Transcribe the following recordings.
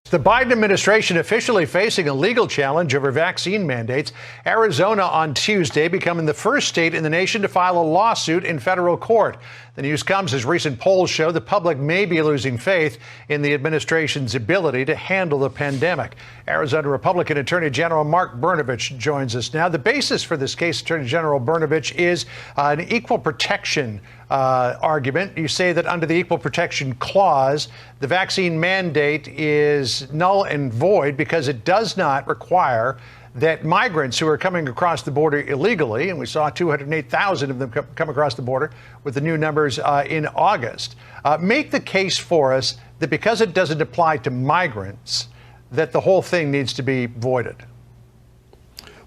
The Biden administration officially facing a legal challenge over vaccine mandates. Arizona on Tuesday becoming the first state in the nation to file a lawsuit in federal court. The news comes as recent polls show the public may be losing faith in the administration's ability to handle the pandemic. Arizona Republican Attorney General Mark Brnovich joins us now. The basis for this case, Attorney General Brnovich, is an equal protection argument. You say that under the Equal Protection Clause, the vaccine mandate is null and void because it does not require that migrants who are coming across the border illegally, and we saw 208,000 of them come across the border with the new numbers in August, make the case for us that because it doesn't apply to migrants, that the whole thing needs to be voided.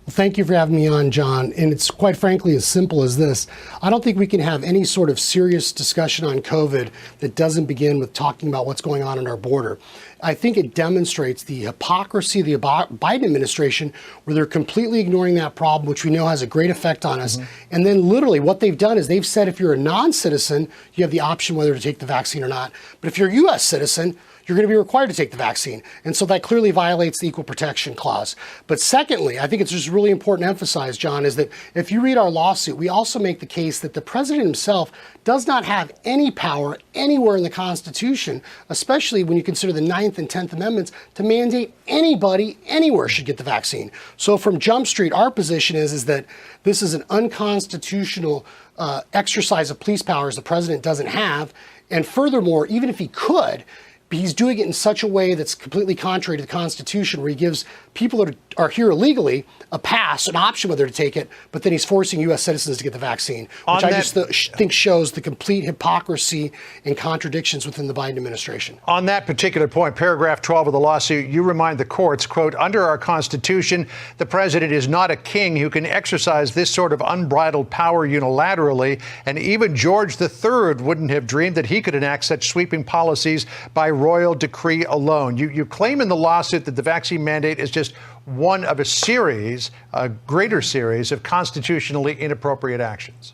Well, thank you for having me on, John. And it's quite frankly as simple as this. I don't think we can have any sort of serious discussion on COVID that doesn't begin with talking about what's going on our border. I think it demonstrates the hypocrisy of the Biden administration, where they're completely ignoring that problem, which we know has a great effect on us. And then literally what they've done is they've said if you're a non-citizen, you have the option whether to take the vaccine or not. But if you're a U.S. citizen, you're going to be required to take the vaccine. And so that clearly violates the Equal Protection Clause. But secondly, I think it's just really important to emphasize, John, is that if you read our lawsuit, we also make the case that the president himself does not have any power anywhere in the Constitution, especially when you consider the 9th and 10th Amendments, to mandate anybody anywhere should get the vaccine. So from Jump Street, our position is that this is an unconstitutional exercise of police powers the president doesn't have. And furthermore, even if he could, he's doing it in such a way that's completely contrary to the Constitution, where he gives people that are here illegally a pass, an option whether to take it, but then he's forcing U.S. citizens to get the vaccine, which I just think shows the complete hypocrisy and contradictions within the Biden administration. On that particular point, paragraph 12 of the lawsuit, you remind the courts, quote, under our Constitution, the president is not a king who can exercise this sort of unbridled power unilaterally, and even George III wouldn't have dreamed that he could enact such sweeping policies by royal decree alone. You claim in the lawsuit that the vaccine mandate is just one of a greater series of constitutionally inappropriate actions.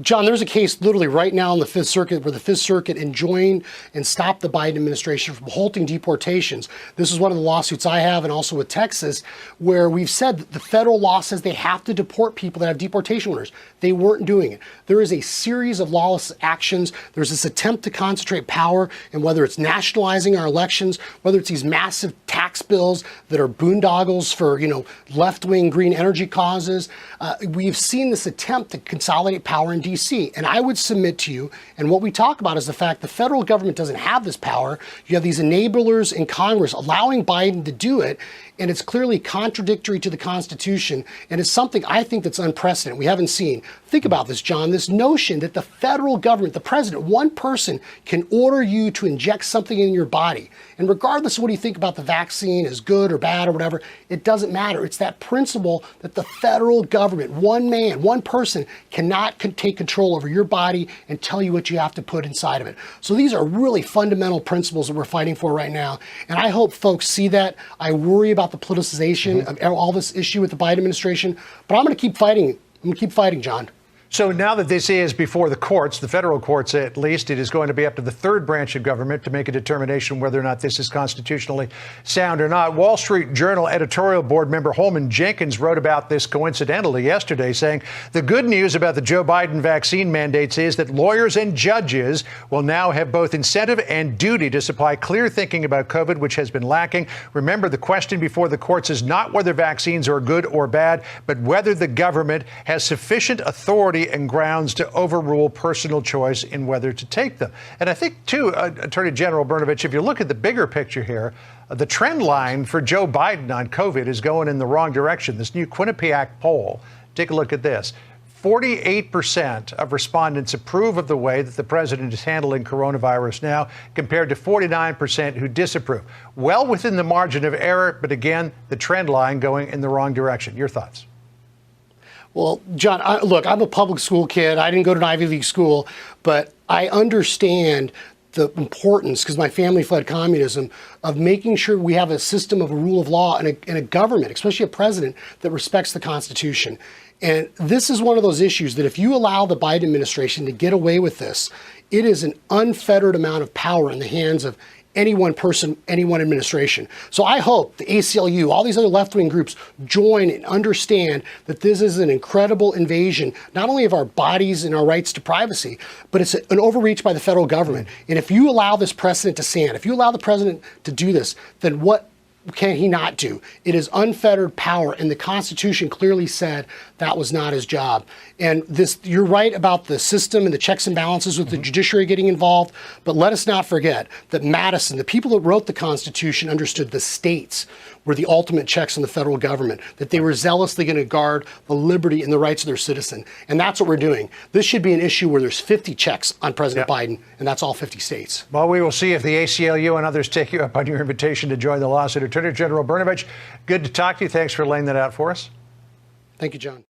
John, there's a case literally right now in the Fifth Circuit where the Fifth Circuit enjoined and stopped the Biden administration from halting deportations. This is one of the lawsuits I have, and also with Texas, where we've said that the federal law says they have to deport people that have deportation orders. They weren't doing it. There is a series of lawless actions. There's this attempt to concentrate power, and whether it's nationalizing our elections, whether it's these massive tax bills that are boondoggles for, left-wing green energy causes, we've seen this attempt to consolidate power in D.C. And I would submit to you, and what we talk about is the fact the federal government doesn't have this power. You have these enablers in Congress allowing Biden to do it, and it's clearly contradictory to the Constitution, and it's something I think that's unprecedented. We haven't seen. Think about this, John, this notion that the federal government, the president, one person can order you to inject something in your body. And regardless of what you think about the vaccine is good or bad or whatever, it doesn't matter. It's that principle that the federal government, one man, one person, cannot take control over your body and tell you what you have to put inside of it. So these are really fundamental principles that we're fighting for right now. And I hope folks see that. I worry about the politicization of all this issue with the Biden administration, but I'm going to keep fighting. I'm going to keep fighting, John. So now that this is before the courts, the federal courts at least, it is going to be up to the third branch of government to make a determination whether or not this is constitutionally sound or not. Wall Street Journal editorial board member Holman Jenkins wrote about this coincidentally yesterday, saying the good news about the Joe Biden vaccine mandates is that lawyers and judges will now have both incentive and duty to supply clear thinking about COVID, which has been lacking. Remember, the question before the courts is not whether vaccines are good or bad, but whether the government has sufficient authority and grounds to overrule personal choice in whether to take them. And I think, too, Attorney General Brnovich, if you look at the bigger picture here, the trend line for Joe Biden on COVID is going in the wrong direction. This new Quinnipiac poll, take a look at this. 48% of respondents approve of the way that the president is handling coronavirus now, compared to 49% who disapprove. Well within the margin of error, but again, the trend line going in the wrong direction. Your thoughts? Well, John, look, I'm a public school kid. I didn't go to an Ivy League school, but I understand the importance, because my family fled communism, of making sure we have a system of a rule of law and a government, especially a president, that respects the Constitution. And this is one of those issues that if you allow the Biden administration to get away with this, it is an unfettered amount of power in the hands of any one person, any one administration. So I hope the ACLU, all these other left-wing groups join and understand that this is an incredible invasion, not only of our bodies and our rights to privacy, but it's an overreach by the federal government. And if you allow this precedent to stand, if you allow the president to do this, then what can he not do? It is unfettered power, and the Constitution clearly said that was not his job. And this, you're right about the system and the checks and balances with the judiciary getting involved, but let us not forget that Madison, the people that wrote the Constitution, understood the states were the ultimate checks on the federal government, that they were zealously going to guard the liberty and the rights of their citizen. And that's what we're doing. This should be an issue where there's 50 checks on President Biden, and that's all 50 states. Well, we will see if the ACLU and others take you up on your invitation to join the lawsuit. Attorney General Brnovich, good to talk to you. Thanks for laying that out for us. Thank you, John.